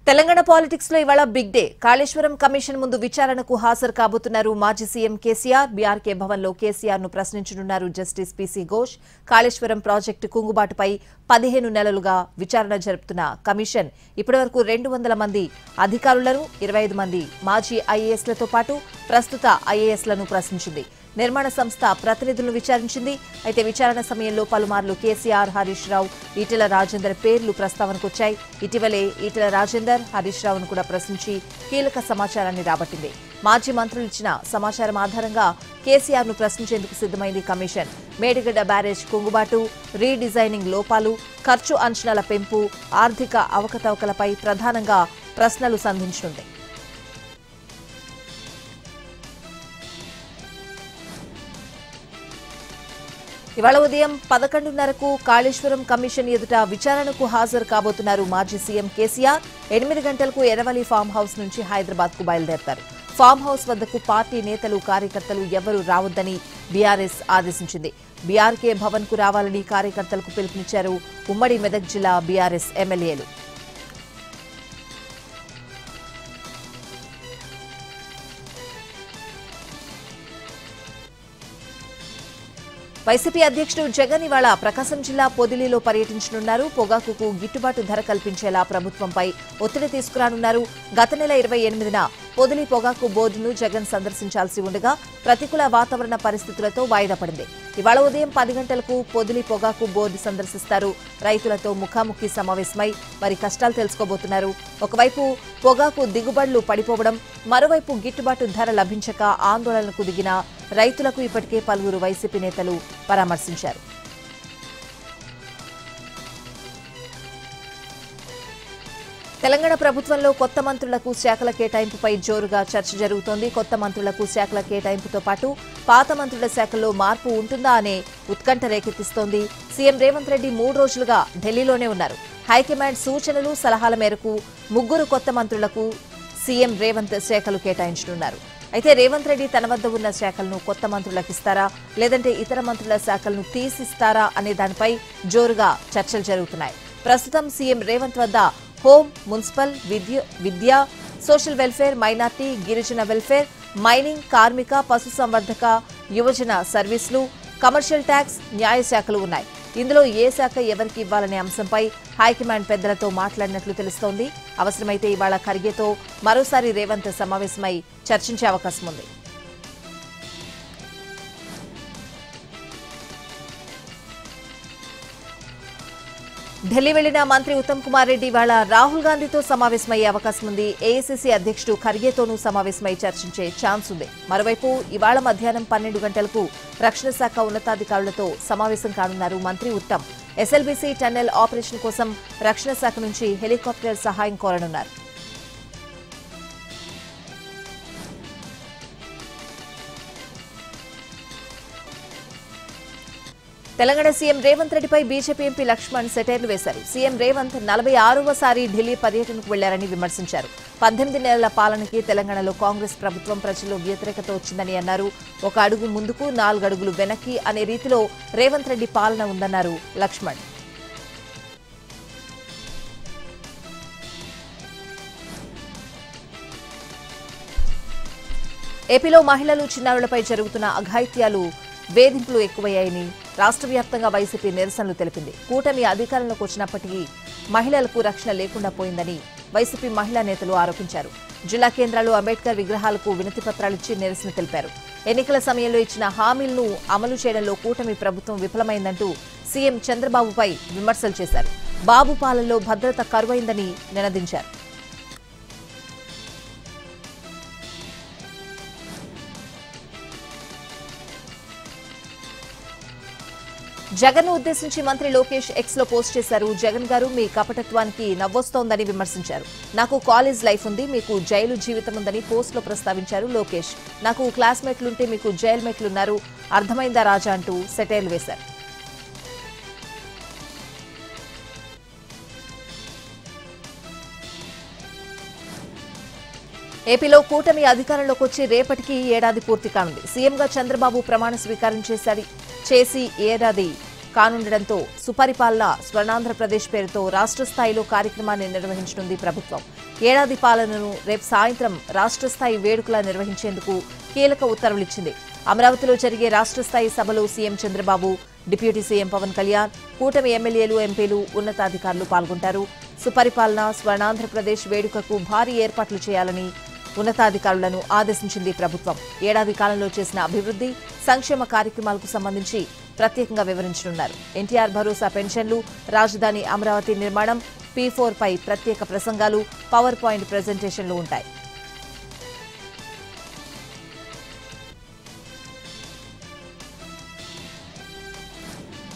Telangana politics లో ఇవాళ big day. Kaleshwaram commission ముందు విచారణకు హాజరు కాబోతున్నారు మాజీ సీఎం కేసీఆర్. బీఆర్కే భవన్ లో కేసీఆర్ ను ప్రశ్నించనున్నారు justice PC Ghosh. Kaleshwaram project కుంగుబాటుపై 15 నెలలుగా విచారణ జరుపుతున్న కమిషన్ ఇప్పటివరకు 200 మంది అధికారులను 25 మంది మాజీ ఐఏఎస్లతో పాటు ప్రస్తుత ఐఏఎస్లను ప్రశ్నించింది. నిర్మాణ సంస్థ ప్రతినిధులను విచారించింది. అయితే విచారణ సమయంలో పలుమార్లు కేసీఆర్, హరీష్ రావు, ఈటెల రాజేందర్ పేర్లు ప్రస్తావనకొచ్చాయి. ఇటీవలే ఈటెల రాజేందర్, హరీష్ రావును కూడా ప్రశ్నించి కీలక సమాచారాన్ని రాబట్టింది. మాజీ మంత్రులు ఇచ్చిన సమాచారం ఆధారంగా కేసీఆర్ ను ప్రశ్నించేందుకు సిద్దమైంది కమిషన్. మేడిగడ్డ బ్యారేజ్ కుంగుబాటు, రీడిజైనింగ్ లోపాలు, ఖర్చు అంచనాల పెంపు, ఆర్థిక అవకతవకలపై ప్రధానంగా ప్రశ్నలు సంధించనుంది. ఇవాళ ఉదయం 11:30కు కాళేశ్వరం కమిషన్ ఎదుట విచారణకు హాజరు కాబోతున్నారు మాజీ సీఎం కేసీఆర్. 8 గంటలకు ఎర్రవల్లి ఫామ్ హౌస్ నుంచి హైదరాబాద్ కు బయలుదేరతారు. ఫామ్ హౌస్ వద్దకు పార్టీ నేతలు, కార్యకర్తలు ఎవరూ రావద్దని బీఆర్ఎస్ ఆదేశించింది. బీఆర్కే భవన్ కు రావాలని కార్యకర్తలకు పిలుపునిచ్చారు ఉమ్మడి మెదక్ జిల్లా బీఆర్ఎస్ ఎమ్మెల్యేలు. వైసీపీ అధ్యక్షుడు జగన్ ఇవాళ ప్రకాశం జిల్లా పొదిలిలో పర్యటించనున్నారు. పొగాకుకు గిట్టుబాటు ధర కల్పించేలా ప్రభుత్వంపై ఒత్తిడి తీసుకురానున్నారు. గత నెల 28న పొదిలి పొగాకు బోర్డును జగన్ సందర్శించాల్సి ఉండగా ప్రతికూల వాతావరణ పరిస్థితులతో వాయిదా పడింది. ఇవాళ ఉదయం 10 గంటలకు పొదిలి పొగాకు బోర్డు సందర్శిస్తారు. రైతులతో ముఖాముఖి సమావేశమై వారి కష్టాలు తెలుసుకోబోతున్నారు. ఒకవైపు పొగాకు దిగుబడులు పడిపోవడం, మరోవైపు గిట్టుబాటు ధర లభించక ఆందోళనకు దిగిన రైతులకు ఇప్పటికే పలువురు వైసీపీ నేతలు పరామర్శించారు. తెలంగాణ ప్రభుత్వంలో కొత్త మంత్రులకు శాఖల కేటాయింపుపై జోరుగా చర్చ జరుగుతోంది. కొత్త మంత్రులకు శాఖల కేటాయింపుతో పాటు పాత మంత్రుల శాఖల్లో మార్పు ఉంటుందా అనే ఉత్కంఠ రేకెత్తిస్తోంది. సీఎం రేవంత్ రెడ్డి 3 రోజులుగా ఢిల్లీలోనే ఉన్నారు. హైకమాండ్ సూచనలు, సలహాల మేరకు 3 కొత్త మంత్రులకు సీఎం రేవంత్ శాఖలు కేటాయించనున్నారు. అయితే రేవంత్ రెడ్డి తన వద్ద ఉన్న శాఖలను కొత్త మంత్రులకు ఇస్తారా, లేదంటే ఇతర మంత్రుల శాఖలను తీసిస్తారా అనే దానిపై జోరుగా చర్చలు జరుగుతున్నాయి. ప్రస్తుతం సీఎం రేవంత్ వద్ద హోం, మున్సిపల్, విద్య, సోషల్ వెల్ఫేర్, మైనార్టీ, గిరిజన వెల్ఫేర్, మైనింగ్, కార్మిక, పశుసంవర్ధక, యువజన సర్వీసులు, కమర్షియల్ ట్యాక్స్, న్యాయ శాఖలు ఉన్నాయి. ఇందులో ఏ శాఖ ఎవరికి ఇవ్వాలనే అంశంపై హైకమాండ్ పెద్దలతో మాట్లాడినట్లు తెలుస్తోంది. అవసరమైతే ఇవాళ ఖర్గేతో మరోసారి రేవంత్ సమావేశమై చర్చించే అవకాశం ఉంది. ఢిల్లీ వెళ్లిన మంత్రి ఉత్తమ్ కుమార్ రెడ్డి ఇవాళ రాహుల్ గాంధీతో సమావేశమయ్యే అవకాశం ఉంది. ఏఐసీసీ అధ్యక్షుడు ఖర్గేతోనూ సమావేశమై చర్చించే ఛాన్స్ ఉంది. మరోవైపు ఇవాళ మధ్యాహ్నం 12 గంటలకు రక్షణ శాఖ ఉన్నతాధికారులతో సమావేశం కానున్నారు మంత్రి ఉత్తమ్. ఎస్ఎల్బీసీ టన్నెల్ ఆపరేషన్ కోసం రక్షణ శాఖ నుంచి హెలికాప్టర్ సహాయం కోరనున్నారు. తెలంగాణ సీఎం రేవంత్ రెడ్డిపై బీజేపీ ఎంపీ లక్ష్మణ్ సెటైర్లు వేశారు. సీఎం రేవంత్ 46వసారి ఢిల్లీ పర్యటనకు వెళ్లారని విమర్శించారు. 18 నెలల పాలనకి తెలంగాణలో కాంగ్రెస్ ప్రభుత్వం ప్రజల్లో వ్యతిరేకత వచ్చిందని అన్నారు. 1 అడుగు ముందుకు 4 అడుగులు వెనక్కి అనే రీతిలో రేవంత్ రెడ్డి పాలన ఉందన్నారు లక్ష్మణ్. ఏపీలో మహిళలు, చిన్నారులపై జరుగుతున్న అఘాయిత్యాలు, వేధింపులు ఎక్కువయ్యాయని రాష్ట్ర వ్యాప్తంగా వైసీపీ నిరసనలు తెలిపింది. కూటమి అధికారంలోకి వచ్చినప్పటికీ మహిళలకు రక్షణ లేకుండా పోయిందని వైసీపీ మహిళా నేతలు ఆరోపించారు. జిల్లా కేంద్రాల్లో అంబేద్కర్ విగ్రహాలకు వినతి పత్రాలిచ్చి నిరసన తెలిపారు. ఎన్నికల సమయంలో ఇచ్చిన హామీలను అమలు చేయడంలో కూటమి ప్రభుత్వం విఫలమైందంటూ సీఎం చంద్రబాబుపై విమర్శలు చేశారు. బాబు పాలనలో భద్రత కరువైందని నినదించారు. జగన్ ను ఉద్దేశించి మంత్రి లోకేష్ ఎక్స్ లో పోస్ట్ చేశారు. జగన్ గారు, మీ కపటత్వానికి నవ్వొస్తోందని విమర్శించారు. నాకు కాలేజ్ లైఫ్ ఉంది, మీకు జైలు జీవితం ఉందని పోస్ట్ లో ప్రస్తావించారు లోకేష్. నాకు క్లాస్మేట్లుంటే మీకు జైల్ మేట్లున్నారు, అర్థమైందా రాజా అంటూ సెటైర్లు వేశారు. ఏపీలో కూటమి అధికారంలోకి వచ్చి రేపటికి ఏడాది పూర్తి కానుంది. సీఎంగా చంద్రబాబు ప్రమాణ స్వీకారం చేసి ఏడాది కానుండడంతో సుపరిపాలన స్వర్ణాంధ్రప్రదేశ్ పేరుతో రాష్ట్ర స్థాయిలో కార్యక్రమాన్ని నిర్వహించనుంది ప్రభుత్వం. ఏడాది పాలనను రేపు సాయంత్రం రాష్ట్ర స్థాయి వేడుకలా నిర్వహించేందుకు కీలక ఉత్తర్వులిచ్చింది. అమరావతిలో జరిగే రాష్ట్ర స్థాయి సభలో CM Chandrababu, deputy CM Pawan Kalyan, కూటమి ఎమ్మెల్యేలు, ఎంపీలు, ఉన్నతాధికారులు పాల్గొంటారు. సుపరిపాలన స్వర్ణాంధ్రప్రదేశ్ వేడుకకు భారీ ఏర్పాట్లు చేయాలని ఉన్నతాధికారులను ఆదేశించింది ప్రభుత్వం. ఏడాది కాలంలో చేసిన అభివృద్ధి, సంక్షేమ కార్యక్రమాలకు సంబంధించి ప్రత్యేకంగా వివరించనున్నారు. ఎన్టీఆర్ భరోసా పెన్షన్లు, రాజధాని అమరావతి నిర్మాణం, P4 పై ప్రత్యేక ప్రసంగాలు, పవర్ పాయింట్ ప్రెజెంటేషన్లు ఉంటాయి.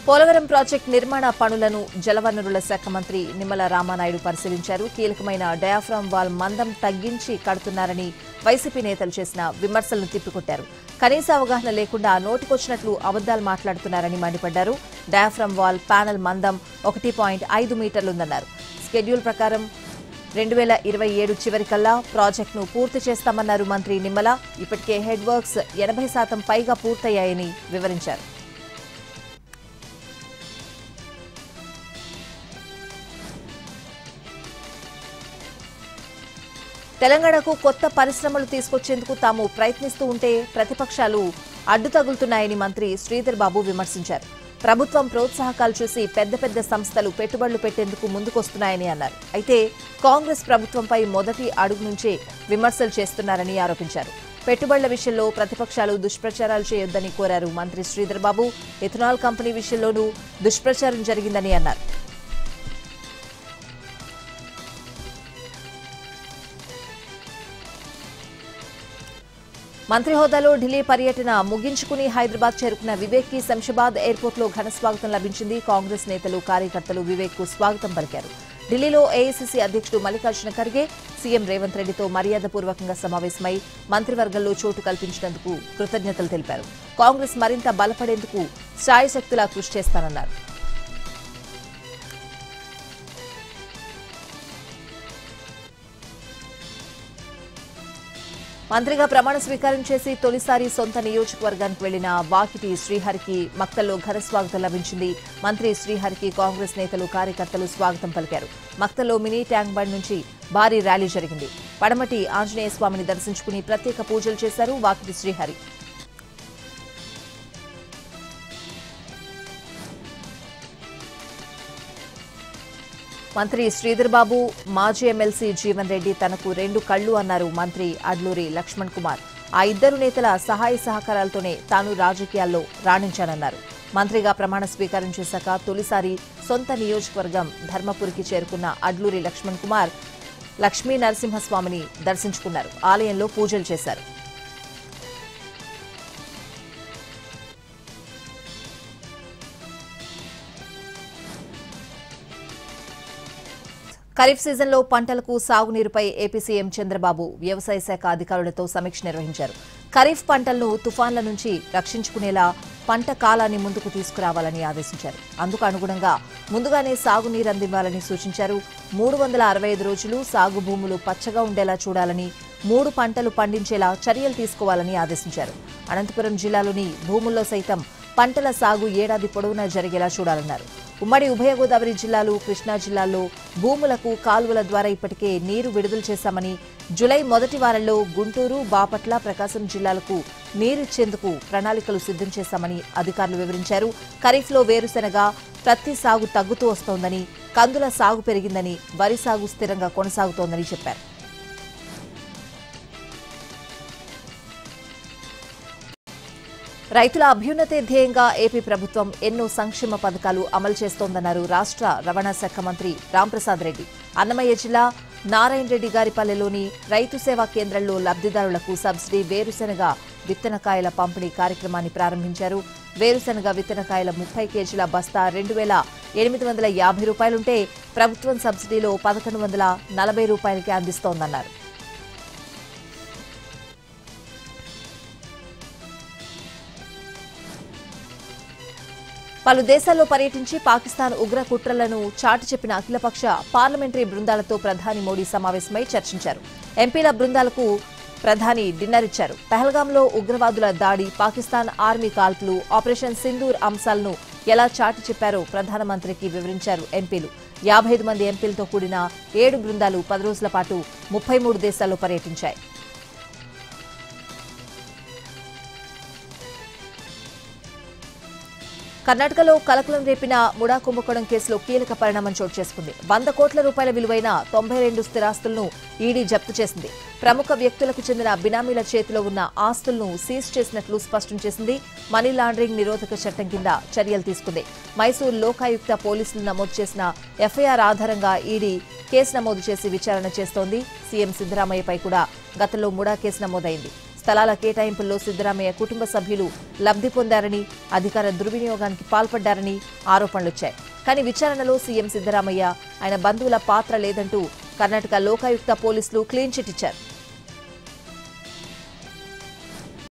పోలవరం ప్రాజెక్టు నిర్మాణ పనులను జలవనరుల శాఖ మంత్రి నిమ్మల రామానాయుడు పరిశీలించారు. కీలకమైన డయాఫ్రామ్ వాల్ మందం తగ్గించి కడుతున్నారని వైసీపీ నేతలు చేసిన విమర్శలను తిప్పికొట్టారు. కనీస అవగాహన లేకుండా నోటికొచ్చినట్లు అబద్దాలు మాట్లాడుతున్నారని మండిపడ్డారు. డయాఫ్రామ్ వాల్ ప్యానెల్ మందం 1.5 మీటర్లుందన్నారు. స్కెడ్యూల్ ప్రకారం 2027 చివరికల్లా ప్రాజెక్టును పూర్తి చేస్తామన్నారు మంత్రి నిమ్మల. ఇప్పటికే హెడ్ వర్క్స్ 80% పైగా పూర్తయ్యాయని వివరించారు. తెలంగాణకు కొత్త పరిశ్రమలు తీసుకొచ్చేందుకు తాము ప్రయత్నిస్తూ ఉంటే ప్రతిపక్షాలు అడ్డు తగులుతున్నాయని మంత్రి శ్రీధర్ బాబు విమర్శించారు. ప్రభుత్వం ప్రోత్సాహకాలు చూసి పెద్ద పెద్ద సంస్థలు పెట్టుబడులు పెట్టేందుకు ముందుకొస్తున్నాయని అన్నారు. అయితే కాంగ్రెస్ ప్రభుత్వంపై మొదటి అడుగు నుంచే విమర్శలు చేస్తున్నారని ఆరోపించారు. పెట్టుబడుల విషయంలో ప్రతిపక్షాలు దుష్ప్రచారాలు చేయొద్దని కోరారు మంత్రి శ్రీధర్ బాబు. ఇథనాల్ కంపెనీ విషయంలోనూ దుష్ప్రచారం జరిగిందని అన్నారు. మంత్రి హోదాలో ఢిల్లీ పర్యటన ముగించుకుని హైదరాబాద్ చేరుకున్న వివేక్ కి శంషాబాద్ ఎయిర్పోర్టులో ఘన స్వాగతం లభించింది. కాంగ్రెస్ నేతలు, కార్యకర్తలు వివేక్ కు స్వాగతం పలికారు. ఢిల్లీలో ఏఐసీసీ అధ్యక్షుడు మల్లికార్జున ఖర్గే, సీఎం రేవంత్ రెడ్డితో మర్యాదపూర్వకంగా సమావేశమై మంత్రివర్గంలో చోటు కల్పించినందుకు కృతజ్ఞతలు తెలిపారు. కాంగ్రెస్ మరింత బలపడేందుకు శాయశక్తులా కృషి చేస్తానన్నారు. మంత్రిగా ప్రమాణ స్వీకారం చేసి తొలిసారి సొంత నియోజకవర్గానికి వెళ్లిన వాకిటి శ్రీహరికి మక్తల్లో ఘన స్వాగతం లభించింది. మంత్రి శ్రీహరికి కాంగ్రెస్ నేతలు, కార్యకర్తలు స్వాగతం పలికారు. మక్తల్లో మినీ ట్యాంక్ బండ్ నుంచి భారీ ర్యాలీ జరిగింది. పడమటి ఆంజనేయ స్వామిని దర్శించుకుని ప్రత్యేక పూజలు చేశారు వాకిటి శ్రీహరి. మంత్రి శ్రీధర్ బాబు, మాజీ ఎమ్మెల్సీ జీవన్ రెడ్డి తనకు 2 కళ్లు అన్నారు మంత్రి అడ్లూరి లక్ష్మణ్ కుమార్. ఆ ఇద్దరు నేతల సహాయ సహకారాలతోనే తాను రాజకీయాల్లో రాణించానన్నారు. మంత్రిగా ప్రమాణ స్వీకారం చేశాక తొలిసారి సొంత నియోజకవర్గం ధర్మపురికి చేరుకున్న అడ్లూరి లక్ష్మణ్ కుమార్ లక్ష్మీ నరసింహస్వామిని దర్శించుకున్నారు. ఆలయంలో పూజలు చేశారు. ఖరీఫ్ సీజన్లో పంటలకు సాగునీరుపై ఏపీ సీఎం చంద్రబాబు వ్యవసాయ శాఖ అధికారులతో సమీక్ష నిర్వహించారు. ఖరీఫ్ పంటలను తుఫాన్ల నుంచి రక్షించుకునేలా పంట కాలాన్ని ముందుకు తీసుకురావాలని ఆదేశించారు. అందుకు అనుగుణంగా ముందుగానే సాగునీరు అందివ్వాలని సూచించారు. 365 రోజులు సాగు భూములు పచ్చగా ఉండేలా చూడాలని, 3 పంటలు పండించేలా చర్యలు తీసుకోవాలని ఆదేశించారు. అనంతపురం జిల్లాలోని భూముల్లో సైతం పంటల సాగు ఏడాది పొడవునా జరిగేలా చూడాలన్నారు. ఉమ్మడి ఉభయ గోదావరి జిల్లాలు, కృష్ణా జిల్లాల్లో భూములకు కాలువల ద్వారా ఇప్పటికే నీరు విడుదల చేశామని, జులై మొదటి వారంలో గుంటూరు, బాపట్ల, ప్రకాశం జిల్లాలకు నీరిచ్చేందుకు ప్రణాళికలు సిద్ధం చేశామని అధికారులు వివరించారు. ఖరీఫ్లో వేరుశెనగ, ప్రత్తి సాగు తగ్గుతూ వస్తోందని, కందుల సాగు పెరిగిందని, వరి సాగు స్థిరంగా కొనసాగుతోందని చెప్పారు. రైతుల అభ్యున్నతే ధ్యేయంగా ఏపీ ప్రభుత్వం ఎన్నో సంక్షేమ పథకాలు అమలు చేస్తోందన్నారు రాష్ట్ర రవాణా శాఖ మంత్రి రాంప్రసాద్ రెడ్డి. అన్నమయ్య జిల్లా నారాయణ రెడ్డి గారిపల్లెలోని రైతు సేవా కేంద్రంలో లబ్ధిదారులకు సబ్సిడీ వేరుశెనగ విత్తనకాయల పంపిణీ కార్యక్రమాన్ని ప్రారంభించారు. వేరుశెనగ విత్తనకాయల 30 కేజీల బస్తా 2,850 రూపాయలుంటే ప్రభుత్వం సబ్సిడీలో 1,140 రూపాయలకే అందిస్తోందన్నారు. పలు దేశాల్లో పర్యటించి పాకిస్తాన్ ఉగ్ర కుట్రలను చాటి చెప్పిన అఖిలపక్ష పార్లమెంటరీ బృందాలతో ప్రధాని మోడీ సమావేశమై చర్చించారు. ఎంపీల బృందాలకు ప్రధాని డిన్నర్ ఇచ్చారు. పహల్గాంలో ఉగ్రవాదుల దాడి, పాకిస్తాన్ ఆర్మీ కాల్పులు, ఆపరేషన్ సింధూర్ అంశాలను ఎలా చాటి చెప్పారో ప్రధానమంత్రికి వివరించారు ఎంపీలు. 55 మంది ఎంపీలతో కూడిన 7 బృందాలు 10 రోజుల పాటు 33 దేశాల్లో పర్యటించాయి. కర్ణాటకలో కలకలం రేపిన ముడా కుంభకోణం కేసులో కీలక పరిణామం చోటు చేసుకుంది. 100 కోట్ల రూపాయల విలువైన 92 స్థిరాస్తులను ఈడీ జప్తు చేసింది. ప్రముఖ వ్యక్తులకు చెందిన బినామీల చేతిలో ఉన్న ఆస్తులను సీజ్ చేసినట్లు స్పష్టం చేసింది. మనీ లాండరింగ్ నిరోధక చట్టం కింద చర్యలు తీసుకుంది. మైసూరు లోకాయుక్త పోలీసులు నమోదు చేసిన ఎఫ్ఐఆర్ ఆధారంగా ఈడీ కేసు నమోదు చేసి విచారణ చేస్తోంది. సీఎం సిద్దరామయ్యపై కూడా గతంలో ముడా కేసు నమోదైంది. స్థలాల కేటాయింపుల్లో సిద్దరామయ్య కుటుంబ సభ్యులు లబ్ధి పొందారని, అధికార దుర్వినియోగానికి పాల్పడ్డారని ఆరోపణలొచ్చాయి. కానీ విచారణలో సీఎం సిద్దరామయ్య, ఆయన బంధువుల పాత్ర లేదంటూ కర్ణాటక లోకాయుక్త పోలీసులు క్లీన్ చిట్ ఇచ్చారు.